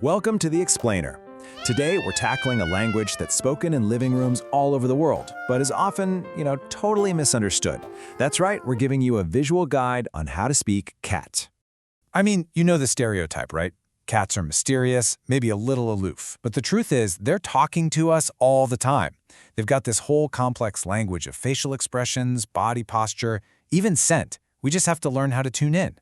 Welcome to The Explainer. Today, we're tackling a language that's spoken in living rooms all over the world, but is often, totally misunderstood. That's right, we're giving you a visual guide on how to speak cat. I mean, you know the stereotype, right? Cats are mysterious, maybe a little aloof. But the truth is, they're talking to us all the time. They've got this whole complex language of facial expressions, body posture, even scent. We just have to learn how to tune in.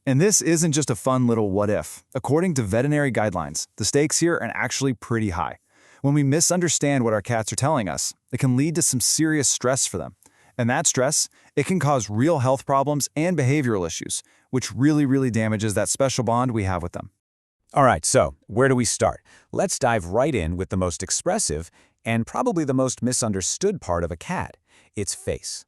And this isn't just a fun little what if. According to veterinary guidelines, the stakes here are actually pretty high. When we misunderstand what our cats are telling us, it can lead to some serious stress for them. And that stress, it can cause real health problems and behavioral issues, which really damages that special bond we have with them. All right, so where do we start? Let's dive right in with the most expressive and probably the most misunderstood part of a cat, its face.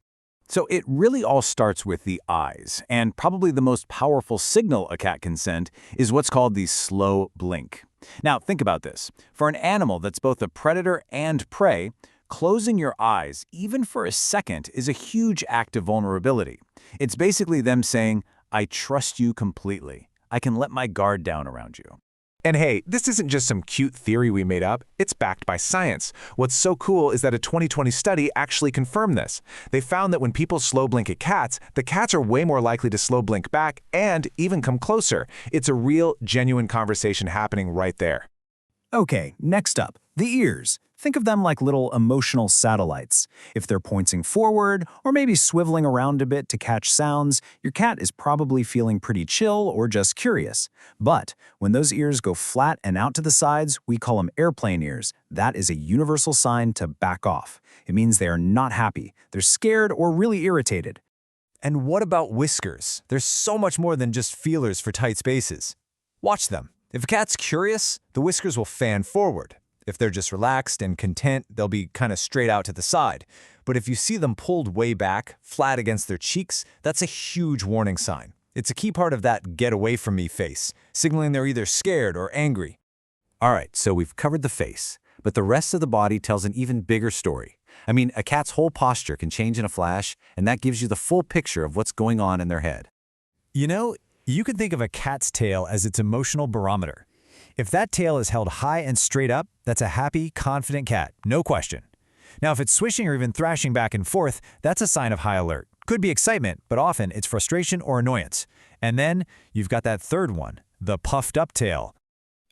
So it really all starts with the eyes, and probably the most powerful signal a cat can send is what's called the slow blink. Now, think about this. For an animal that's both a predator and prey, closing your eyes, even for a second, is a huge act of vulnerability. It's basically them saying, "I trust you completely. I can let my guard down around you." And hey, this isn't just some cute theory we made up, it's backed by science. What's so cool is that a 2020 study actually confirmed this. They found that when people slow blink at cats, the cats are way more likely to slow blink back and even come closer. It's a real, genuine conversation happening right there. Okay, next up, the ears. Think of them like little emotional satellites. If they're pointing forward or maybe swiveling around a bit to catch sounds, your cat is probably feeling pretty chill or just curious. But when those ears go flat and out to the sides, we call them airplane ears. That is a universal sign to back off. It means they are not happy. They're scared or really irritated. And what about whiskers? They're so much more than just feelers for tight spaces. Watch them. If a cat's curious, the whiskers will fan forward. If they're just relaxed and content, they'll be kind of straight out to the side. But if you see them pulled way back, flat against their cheeks, that's a huge warning sign. It's a key part of that "get away from me" face, signaling they're either scared or angry. All right, so we've covered the face, but the rest of the body tells an even bigger story. I mean, a cat's whole posture can change in a flash, and that gives you the full picture of what's going on in their head. You can think of a cat's tail as its emotional barometer. If that tail is held high and straight up, that's a happy, confident cat, no question. Now, if it's swishing or even thrashing back and forth, that's a sign of high alert. Could be excitement, but often it's frustration or annoyance. And then you've got that third one, the puffed up tail.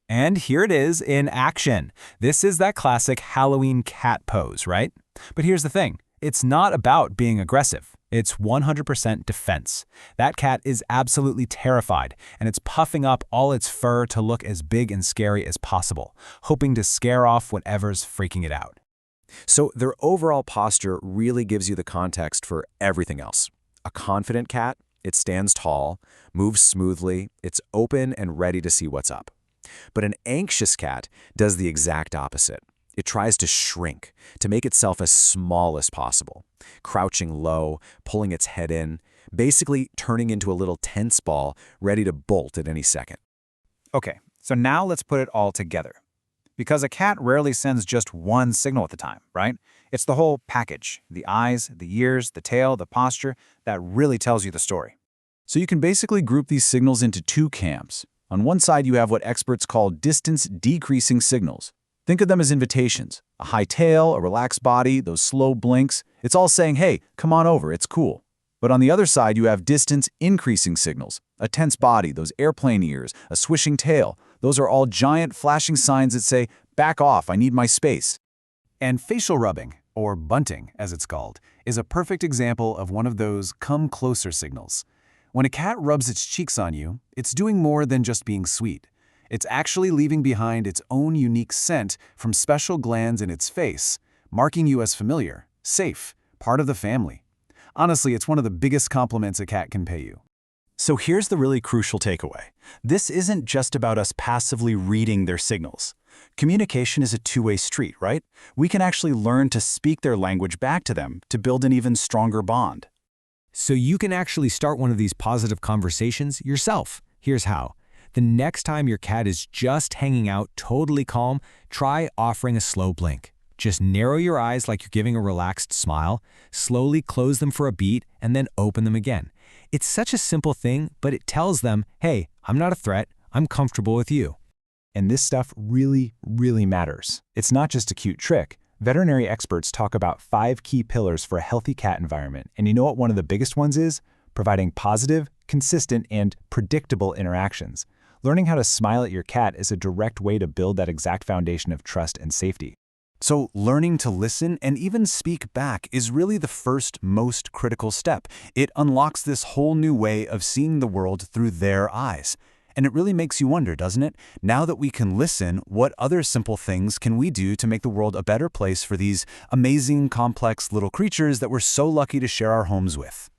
And here it is in action. This is that classic Halloween cat pose, right? But here's the thing. It's not about being aggressive. It's 100% defense. That cat is absolutely terrified, and it's puffing up all its fur to look as big and scary as possible, hoping to scare off whatever's freaking it out. So their overall posture really gives you the context for everything else. A confident cat, it stands tall, moves smoothly, it's open and ready to see what's up. But an anxious cat does the exact opposite. It tries to shrink, to make itself as small as possible, crouching low, pulling its head in, basically turning into a little tense ball ready to bolt at any second. Okay, so now let's put it all together. Because a cat rarely sends just one signal at a time, right? It's the whole package, the eyes, the ears, the tail, the posture, that really tells you the story. So you can basically group these signals into two camps. On one side, you have what experts call distance-decreasing signals. Think of them as invitations. A high tail, a relaxed body, those slow blinks. It's all saying, hey, come on over, it's cool. But on the other side, you have distance-increasing signals. A tense body, those airplane ears, a swishing tail. Those are all giant flashing signs that say, back off, I need my space. And facial rubbing, or bunting as it's called, is a perfect example of one of those come closer signals. When a cat rubs its cheeks on you, it's doing more than just being sweet. It's actually leaving behind its own unique scent from special glands in its face, marking you as familiar, safe, part of the family. Honestly, it's one of the biggest compliments a cat can pay you. So here's the really crucial takeaway. This isn't just about us passively reading their signals. Communication is a two-way street, right? We can actually learn to speak their language back to them to build an even stronger bond. So you can actually start one of these positive conversations yourself. Here's how. The next time your cat is just hanging out totally calm, try offering a slow blink. Just narrow your eyes like you're giving a relaxed smile, slowly close them for a beat, and then open them again. It's such a simple thing, but it tells them, hey, I'm not a threat, I'm comfortable with you. And this stuff really, really matters. It's not just a cute trick. Veterinary experts talk about 5 key pillars for a healthy cat environment. And you know what one of the biggest ones is? Providing positive, consistent, and predictable interactions. Learning how to smile at your cat is a direct way to build that exact foundation of trust and safety. So learning to listen and even speak back is really the first, most critical step. It unlocks this whole new way of seeing the world through their eyes. And it really makes you wonder, doesn't it? Now that we can listen, what other simple things can we do to make the world a better place for these amazing, complex little creatures that we're so lucky to share our homes with?